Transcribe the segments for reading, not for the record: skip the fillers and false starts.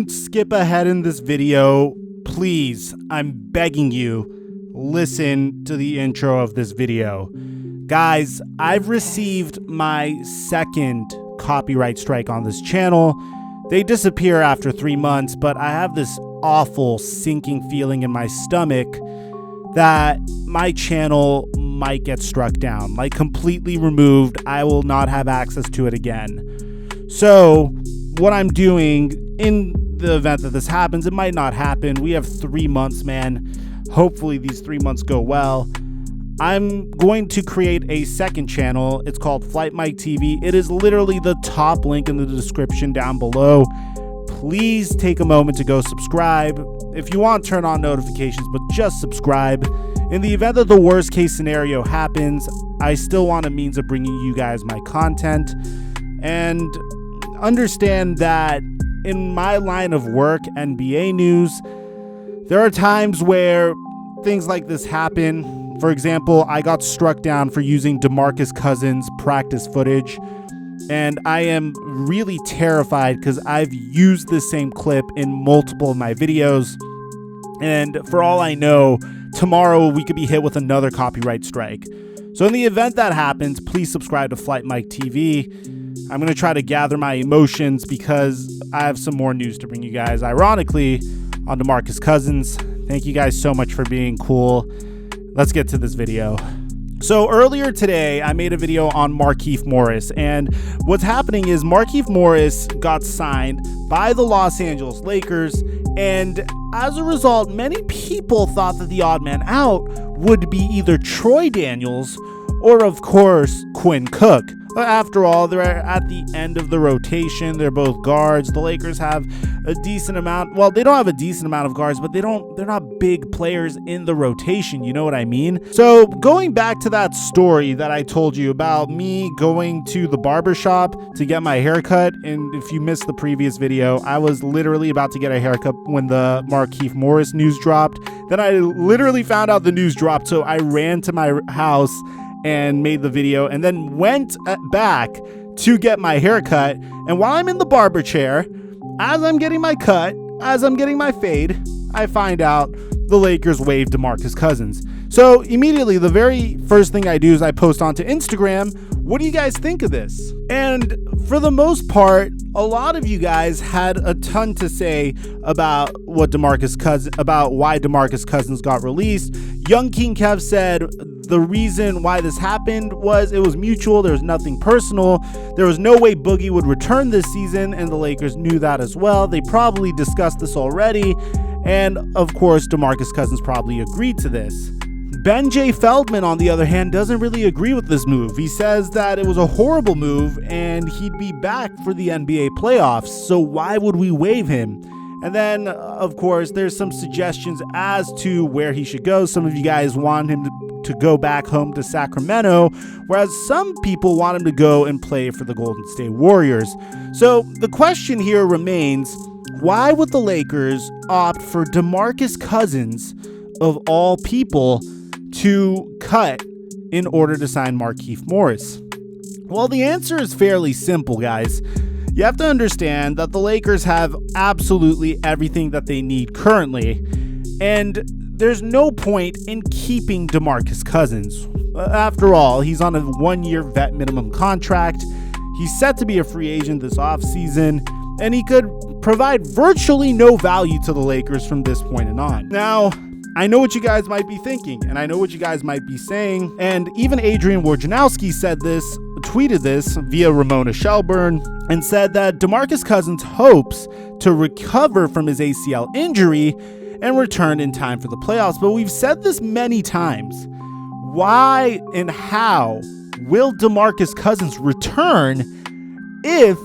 don't skip ahead in this video. Please, I'm begging you, listen to the intro of this video. Guys, I've received my second copyright strike on this channel. They disappear after 3 months, but I have this awful sinking feeling in my stomach that my channel might get struck down, like completely removed. I will not have access to it again. So what I'm doing in the event that this happens, it might not happen. We have 3 months, man. Hopefully these 3 months go well. I'm going to create a second channel. It's called TheFlightMike TV. It is literally the top link in the description down below. Please take a moment to go subscribe. If you want, turn on notifications, but just subscribe. In the event that the worst case scenario happens, I still want a means of bringing you guys my content. And understand that in my line of work, NBA news, there are times where things like this happen. For example, I got struck down for using DeMarcus Cousins practice footage, and I am really terrified because I've used the same clip in multiple of my videos, and for all I know, tomorrow we could be hit with another copyright strike. So in the event that happens, please subscribe to TheFlightMike TV. I'm going to try to gather my emotions because I have some more news to bring you guys, ironically, on DeMarcus Cousins. Thank you guys so much for being cool. Let's get to this video. So earlier today, I made a video on Markieff Morris, and what's happening is Markieff Morris got signed by the Los Angeles Lakers, and as a result, many people thought that the odd man out would be either Troy Daniels or, of course, Quinn Cook. After all, they're at the end of the rotation. They're both guards. The Lakers have a decent amount. Well, they don't have a decent amount of guards, but they're not big players in the rotation. You know what I mean? So going back to that story that I told you about me going to the barbershop to get my haircut. And if you missed the previous video, I was literally about to get a haircut when the Markieff Morris news dropped. Then I literally found out the news dropped. So I ran to my house and made the video, and then went back to get my haircut. And while I'm in the barber chair, as I'm getting my cut, as I'm getting my fade, I find out the Lakers waived DeMarcus Cousins. So immediately, the very first thing I do is I post onto Instagram, what do you guys think of this? And for the most part, a lot of you guys had a ton to say about why DeMarcus Cousins got released. Young King Kev said the reason why this happened was it was mutual. There was nothing personal. There was no way Boogie would return this season, and the Lakers knew that as well. They probably discussed this already, and of course, DeMarcus Cousins probably agreed to this. Ben J. Feldman, on the other hand, doesn't really agree with this move. He says that it was a horrible move and he'd be back for the NBA playoffs, so why would we waive him? And then, of course, there's some suggestions as to where he should go. Some of you guys want him to go back home to Sacramento, whereas some people want him to go and play for the Golden State Warriors. So the question here remains, why would the Lakers opt for DeMarcus Cousins, of all people, to cut in order to sign Markieff Morris? Well, the answer is fairly simple, guys. You have to understand that the Lakers have absolutely everything that they need currently, and there's no point in keeping DeMarcus Cousins. After all, he's on a 1-year vet minimum contract. He's set to be a free agent this offseason, and he could provide virtually no value to the Lakers from this point on. Now, I know what you guys might be thinking, and I know what you guys might be saying, and even Adrian Wojnarowski tweeted this via Ramona Shelburne, and said that DeMarcus Cousins hopes to recover from his ACL injury and return in time for the playoffs. But we've said this many times. Why and how will DeMarcus Cousins return if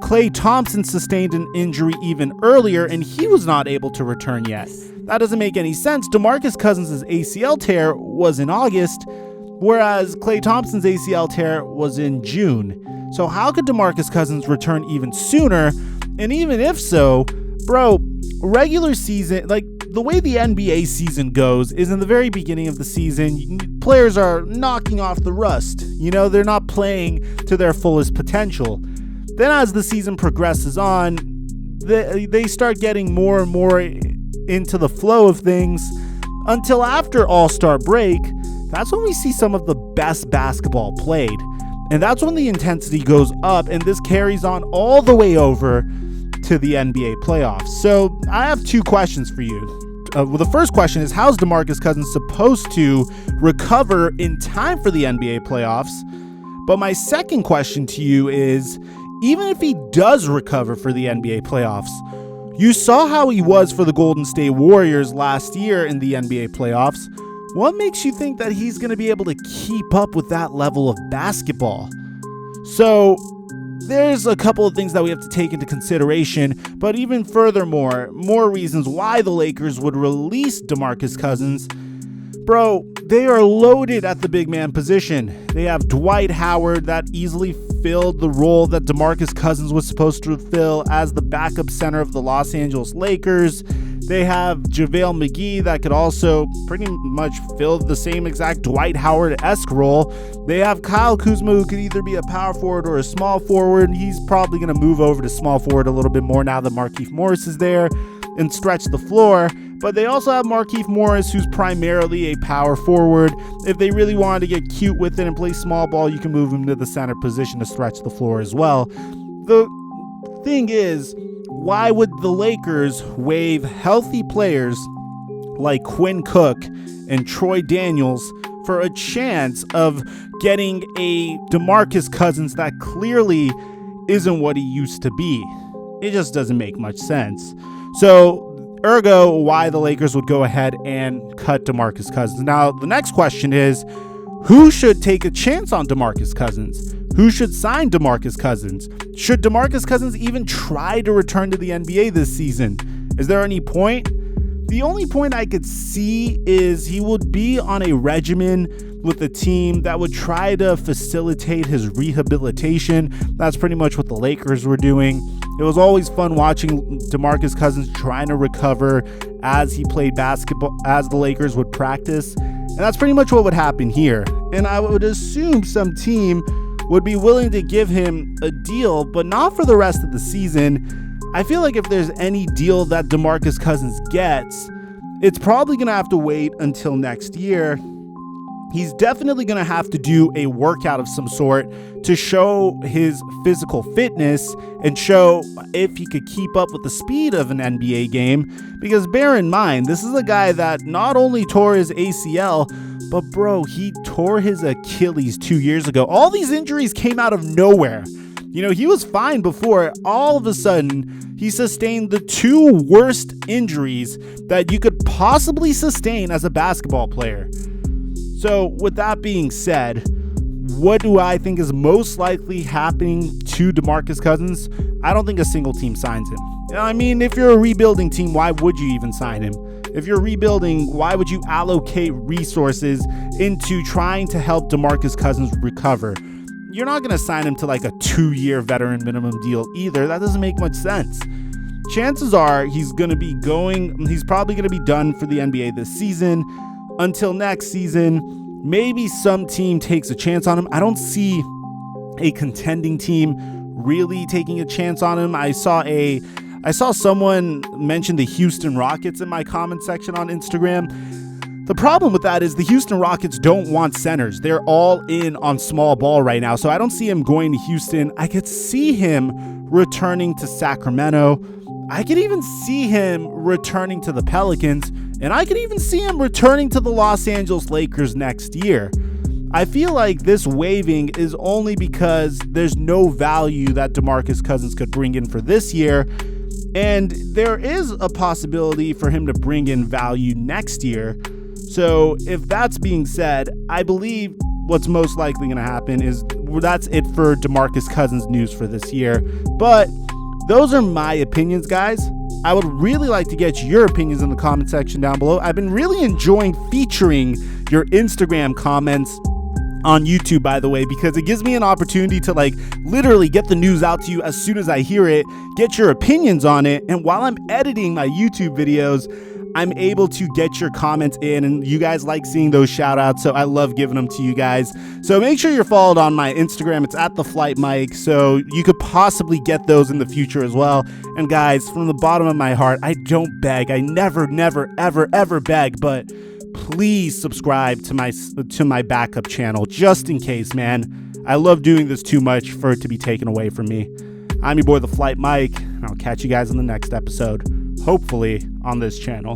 Klay Thompson sustained an injury even earlier and he was not able to return yet? That doesn't make any sense. DeMarcus Cousins' ACL tear was in August, whereas Klay Thompson's ACL tear was in June. So how could DeMarcus Cousins return even sooner? And even if so, bro, regular season, like the way the NBA season goes is in the very beginning of the season, players are knocking off the rust. You know, they're not playing to their fullest potential. Then as the season progresses on, they start getting more and more into the flow of things until after All-Star break. That's when we see some of the best basketball played. And that's when the intensity goes up, and this carries on all the way over to the NBA playoffs. So I have two questions for you. Well, the first question is, how's DeMarcus Cousins supposed to recover in time for the NBA playoffs? But my second question to you is, even if he does recover for the NBA playoffs, you saw how he was for the Golden State Warriors last year in the NBA playoffs. What makes you think that he's going to be able to keep up with that level of basketball? So there's a couple of things that we have to take into consideration, but even furthermore, more reasons why the Lakers would release DeMarcus Cousins. Bro, they are loaded at the big man position. They have Dwight Howard that easily filled the role that DeMarcus Cousins was supposed to fill as the backup center of the Los Angeles Lakers. They have JaVale McGee that could also pretty much fill the same exact Dwight Howard-esque role. They have Kyle Kuzma, who could either be a power forward or a small forward. He's probably going to move over to small forward a little bit more now that Markieff Morris is there and stretch the floor. But they also have Markieff Morris, who's primarily a power forward. If they really wanted to get cute with it and play small ball, you can move him to the center position to stretch the floor as well. The thing is, why would the Lakers waive healthy players like Quinn Cook and Troy Daniels for a chance of getting a DeMarcus Cousins that clearly isn't what he used to be? It just doesn't make much sense. So, ergo, why the Lakers would go ahead and cut DeMarcus Cousins. Now, the next question is, who should take a chance on DeMarcus Cousins? Who should sign DeMarcus Cousins? Should DeMarcus Cousins even try to return to the NBA this season? Is there any point? The only point I could see is he would be on a regimen with a team that would try to facilitate his rehabilitation. That's pretty much what the Lakers were doing. It was always fun watching DeMarcus Cousins trying to recover as he played basketball, as the Lakers would practice. And that's pretty much what would happen here. And I would assume some team would be willing to give him a deal, but not for the rest of the season. I feel like if there's any deal that DeMarcus Cousins gets, it's probably going to have to wait until next year. He's definitely going to have to do a workout of some sort to show his physical fitness and show if he could keep up with the speed of an NBA game. Because bear in mind, this is a guy that not only tore his ACL, but bro, he tore his Achilles 2 years ago. All these injuries came out of nowhere. You know, he was fine before. All of a sudden, he sustained the two worst injuries that you could possibly sustain as a basketball player. So with that being said, what do I think is most likely happening to DeMarcus Cousins? I don't think a single team signs him. I mean, if you're a rebuilding team, why would you even sign him? If you're rebuilding, why would you allocate resources into trying to help DeMarcus Cousins recover? You're not going to sign him to like a 2-year veteran minimum deal either. That doesn't make much sense. Chances are he's probably going to be done for the NBA this season. Until next season, maybe some team takes a chance on him. I don't see a contending team really taking a chance on him. I saw someone mention the Houston Rockets in my comment section on Instagram. The problem with that is the Houston Rockets don't want centers. They're all in on small ball right now, so I don't see him going to Houston. I could see him returning to Sacramento. I could even see him returning to the Pelicans, and I could even see him returning to the Los Angeles Lakers next year. I feel like this waiving is only because there's no value that DeMarcus Cousins could bring in for this year, and there is a possibility for him to bring in value next year. So if that's being said, I believe what's most likely going to happen is that's it for DeMarcus Cousins news for this year. But those are my opinions, guys. I would really like to get your opinions in the comment section down below. I've been really enjoying featuring your Instagram comments on YouTube, by the way, because it gives me an opportunity to literally get the news out to you as soon as I hear it, get your opinions on it. And while I'm editing my YouTube videos, I'm able to get your comments in, and you guys like seeing those shout outs, so I love giving them to you guys. So make sure you're followed on my Instagram. It's at TheFlightMike, so you could possibly get those in the future as well. And guys, from the bottom of my heart, I don't beg. I never, ever beg, but please subscribe to my backup channel just in case, man. I love doing this too much for it to be taken away from me. I'm your boy, TheFlightMike, and I'll catch you guys in the next episode, hopefully on this channel.